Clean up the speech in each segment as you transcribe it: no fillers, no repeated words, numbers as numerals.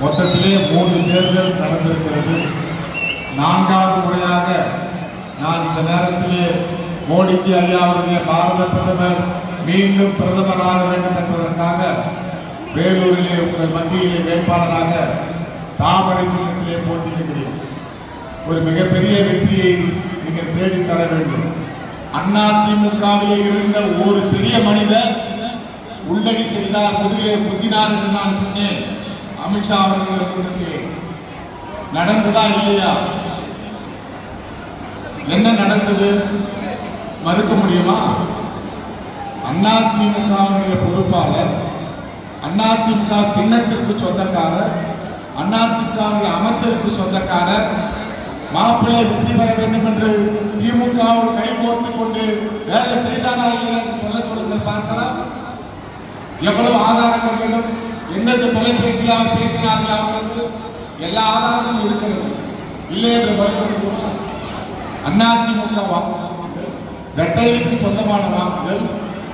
மொத்தத்திலே 3 தேர்தல் நடந்திருக்கிறது. 4வது முறையாக நான் இந்த நேரத்திலே மோடிஜி ஐயா அவருடைய பாரத பிரதமர் மீண்டும் பிரதமராக வேண்டும் என்பதற்காக வேலூரிலே உங்கள் மத்தியிலே வேட்பாளராக தாமரை சின்னத்திலே போட்டியிடுகிறேன். ஒரு மிகப்பெரிய வெற்றியை நீங்கள் தேடித் தர வேண்டும். அதிமுகவிலே இருந்த ஒரு பெரிய மனிதர் உள்ளடி செய்தார், முதுகிலே குத்தினார் என்று நான் சொன்னேன். அமித்ஷா அவர்களுக்கு நடந்ததா இல்லையா? என்ன நடந்தது? மறுக்க முடியுமா? அதிமுகவுடைய பொறுப்பாளர், அதிமுக சின்னத்திற்கு சொந்தக்காரர், அதிமுக அமைச்சருக்கு சொந்தக்காரர் மாப்பிள்ளை வெற்றி பெற வேண்டும் என்று திமுகவோடு கைகோர்த்துக் கொண்டு வேலை செய்தாரா இல்லையா என்று சொல்லுங்கள் பார்க்கலாம். எவ்வளவு ஆதாரங்கள் வேண்டும்? எந்தெந்த தொலைபேசியில் அவர் பேசினார்கள் அவர்களுக்கு எல்லா ஆதாரங்களும் இருக்கிறது. இல்லை என்று வருகிறது. அதிமுக வாக்குகள் இரட்டைக்கு சொந்தமான வாக்குகள்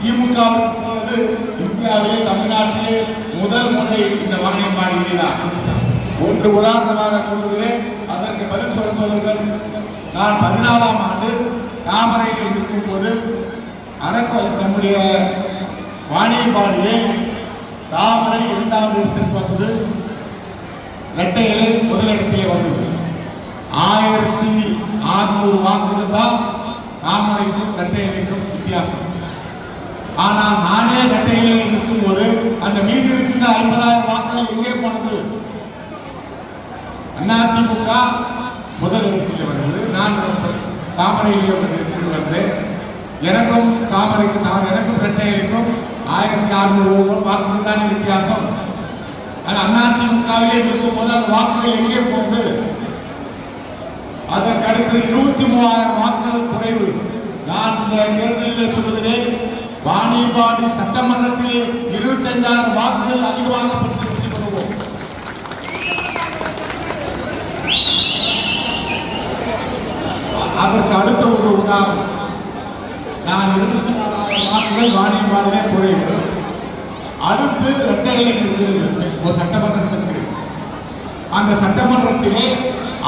திமுகவிற்கு இந்தியாவிலே தமிழ்நாட்டிலே முதல் முறை இந்த வாணியம்பாடியில்தான். ஒன்று உதாரணமாக சொல்லுகிறேன், அதற்கு பதில் சொல்லுங்கள். நான் 14ஆம் ஆண்டு தாமரையில் இருக்கும் போது நம்முடைய வாணியம்பாடியே தாமரை 2வது இடத்திற்கு வந்தது, இரட்டை இலை முதலிடத்திலே வந்தது. 1600 வாக்குகள் தான் தாமரைக்கும் இரட்டை இலைக்கும் வித்தியாசம். ஆனால் நானே இரட்டை இலையில் இருக்கும் போது அந்த மீதி இருக்கின்ற 50,000 வாக்குகள் எங்கே போனது? அதிமுக முதல் இடத்தில் வருகிறது. நான் தாமரையிலே வந்தேன். எனக்கும் தாமரைக்கும் எனக்கும் இரட்டை இலைக்கும் 1600 வாக்குகள் தான் வித்தியாசம். அதிமுகவிலே இருக்கும் போது அந்த வாக்குகள் எங்கே போகுது? அதற்கு அடுத்து 23,000 வாக்குகள் குறைவு. நான் இந்த தேர்தலில் சொல்லுகிறேன், வாணியம்பாடி சட்டமன்றத்திலே 25,000 வாக்குகள் அதிகமாக பெற்று வெற்றி பெறுவோம். அதற்கு அடுத்த ஒரு உதாரணம், நான் 24,000 வாக்குகள் வாணியம்பாடிலே குறைவு. அடுத்து இரட்டைகளை ஒரு சட்டமன்றத்திற்கு, அந்த சட்டமன்றத்திலே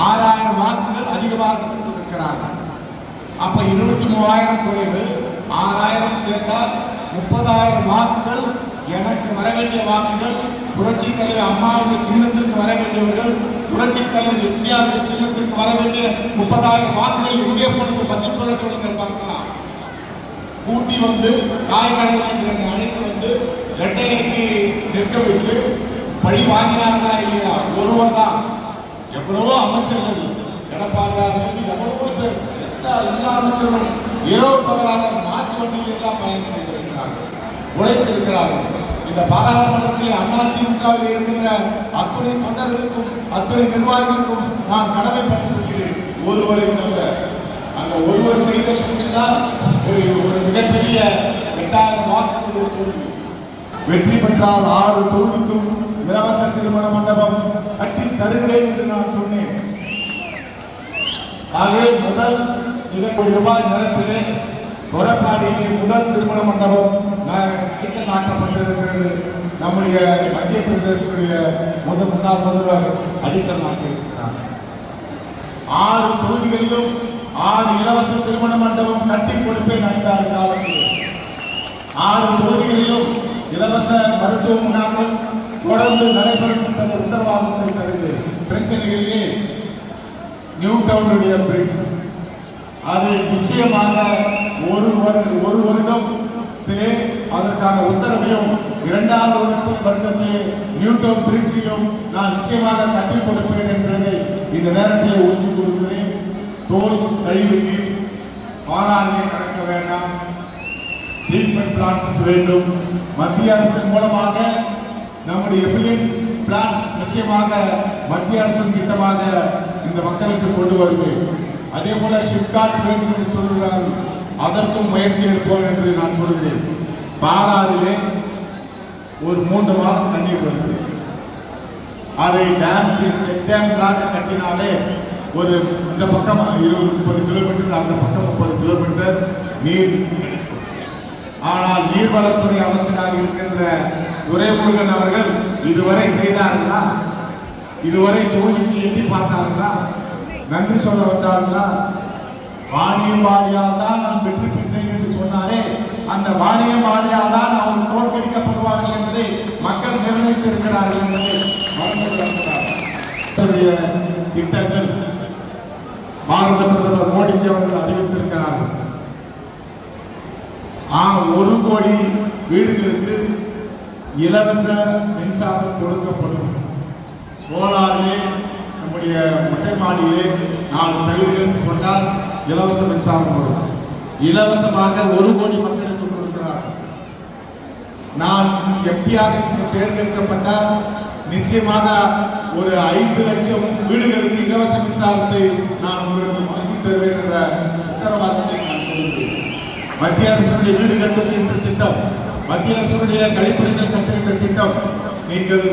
6,000 வாக்குகள் அதிகமாக பெற்றிருக்கிறார்கள். அப்ப 23,000 குறைவு, 6,000 சேர்த்தால் 30,000 வாக்குகள் எனக்கு வர வேண்டிய வாக்குகள். புரட்சி தலைவர் அம்மாவுடைய சின்னத்திற்கு வர வேண்டியவர்கள், புரட்சி தலைவர் எம்ஜிஆருடைய சின்னத்திற்கு வர வேண்டிய 30,000 வாக்குகள் எங்கே போனது? பதில் சொல்லுங்கள் பார்க்கலாம். கூட்டி வந்து தாய்கடலை அழைத்து வந்து இரட்டைக்கு நிற்க வைத்து பழி வாங்கினார்களா இல்லையா? ஒருவர் தான். எவ்வளவோ அமைச்சர்கள், எடப்பாடியார் எவ்வளவோ பேர், எல்லா அமைச்சர்களும் இரவு பகலாக மாற்று வண்டியில் எல்லாம் பயணம் செய்திருக்கிறார்கள், உழைத்திருக்கிறார்கள். இந்த பாராளுமன்றத்தில் அதிமுகவில் இருக்கின்ற அத்துணை தொண்டர்களுக்கும் அத்துணை நிர்வாகிகளுக்கும் நான் கடமைப்பட்டிருக்கிறேன். ஒருவரை தவிர அந்த ஒருவர் செய்த சூழ்ச்சிதான் ஒரு மிகப்பெரிய 8,000 வாக்குகள் தோல்வி. வெற்றி பெற்றால் 6 தொகுதிக்கும் இலவச திருமண மண்டபம் கட்டி தருகிறேன் என்று நான் சொன்னேன். ஆகவே முதல் ₹1,00,000 நிலத்திலே கொரப்பாடியிலே முதல் திருமண மண்டபம் நாட்டப்பட்டிருக்கிறது. நம்முடைய மத்திய பிரதேசத்துடைய முன்னாள் முதல்வர் அடிக்கல் நாட்டியிருக்கிறார். 6 தொகுதிகளிலும் 6 இலவச திருமண மண்டபம் கட்டி கொடுப்பேன் 5 ஆண்டு காலத்தில். 6 தொகுதிகளிலும் இலவச மருத்துவ முகாம்கள் தொடர்ந்து நடைபெறும் என்ற உத்தரவாதத்தை தருகிறேன். பிரச்சனைகளிலே நியூ டவுனுடைய பிரிட்ஜ், அது நிச்சயமாக ஒரு வருடத்திலே அதற்கான உத்தரவையும் 2வது வருடத்திலே நியூ டவுன் பிரிட்ஜையும் நான் நிச்சயமாக கட்டி கொடுப்பேன் என்பதை இந்த நேரத்திலே உறுதி கூறுகிறேன். தோல் கழிவுக்கு பாலாறியை கடக்க வேண்டாம், ட்ரீட்மெண்ட் பிளான்ஸ் வேண்டும். மத்திய அரசின் மூலமாக நம்முடைய எஃபிலியேட் பிளான் நிச்சயமாக மத்திய அரசின் திட்டமாக இந்த மக்களுக்கு கொண்டு வருவேன். அதே போல ஷிப்காட் வேண்டும் என்று சொல்கிறார்கள், அதற்கும் முயற்சி எடுப்போம் என்று நான் சொல்கிறேன். பாலாறிலே ஒரு 3 மாதம் தண்ணீர் வருகிறது. அதை செக் டேம்களாக கட்டினாலே ஒரு இந்த பக்கம் 20-30 கிலோமீட்டர், அந்த பக்கம் 30 கிலோமீட்டர் நீர் கிடைக்கும். ஆனால் நீர்வளத்துறை அமைச்சராக இருக்கின்ற துரைமுருகன் அவர்கள் இதுவரை செய்தார்களா? இதுவரை தொகுதிக்கு எட்டி பார்த்தார்களா? நன்றி சொல்ல வந்தார்களா? வாணியம் வாடியால் தான் நான் வெற்றி பெற்றேன் என்று சொன்னாரே, அந்த வாணியம் வாடியால் தான் அவர்கள் தோற்கடிக்கப்படுவார்கள் என்பதை மக்கள் நிர்ணயித்திருக்கிறார்கள் என்பதை திட்டங்கள் பாரத பிரதமர் மோடிஜி அவர்கள் அறிவித்திருக்கிறார்கள். 1 கோடி வீடுகளுக்கு இலவச மின்சாரம் கொடுக்கப்படும். சோலாரிலே நம்முடைய மொட்டை மாடியிலே 4 பகுதிகளுக்கு கொண்டால் இலவச மின்சாரம் கொடுக்கும். இலவசமாக 1 கோடி மக்களுக்கு கொடுக்கிறார். நான் எம்பியாக தேர்ந்தெடுக்கப்பட்டால் நிச்சயமாக ஒரு 5 லட்சம் வீடுகளுக்கு இலவச மின்சாரத்தை நான் உங்களுக்கு வாங்கி தருவேன் என்ற உத்தரவாதத்தை நான் சொல்கிறேன். மத்திய அரசுடைய வீடு கட்டுகின்ற திட்டம், மத்திய அரசுடைய கழிப்பறைகள் கட்டுகின்ற திட்டம், நீங்கள்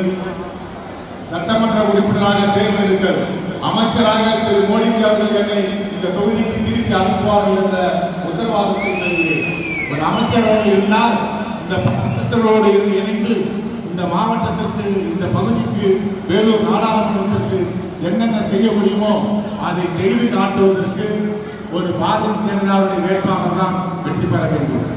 சட்டமன்ற உறுப்பினராக தேர்ந்தெடுங்கள், அமைச்சராக திரு மோடிஜி அவர்கள் என்னை இந்த தொகுதிக்கு திருப்பி அனுப்புவார்கள் என்ற உத்தரவாதத்தை தருகிறேன். ஒரு அமைச்சர் அவர்கள் இருந்தால் இந்த பட்டத்தோடு இணைந்து இந்த மாவட்டத்திற்கு, இந்த பகுதிக்கு, வேலூர் நாடாளுமன்றத்திற்கு என்னென்ன செய்ய முடியுமோ அதை செய்து காட்டுவதற்கு ஒரு பாரதிய ஜனதாவுடைய வேட்பாளர் தான் வெற்றி பெற வேண்டும்.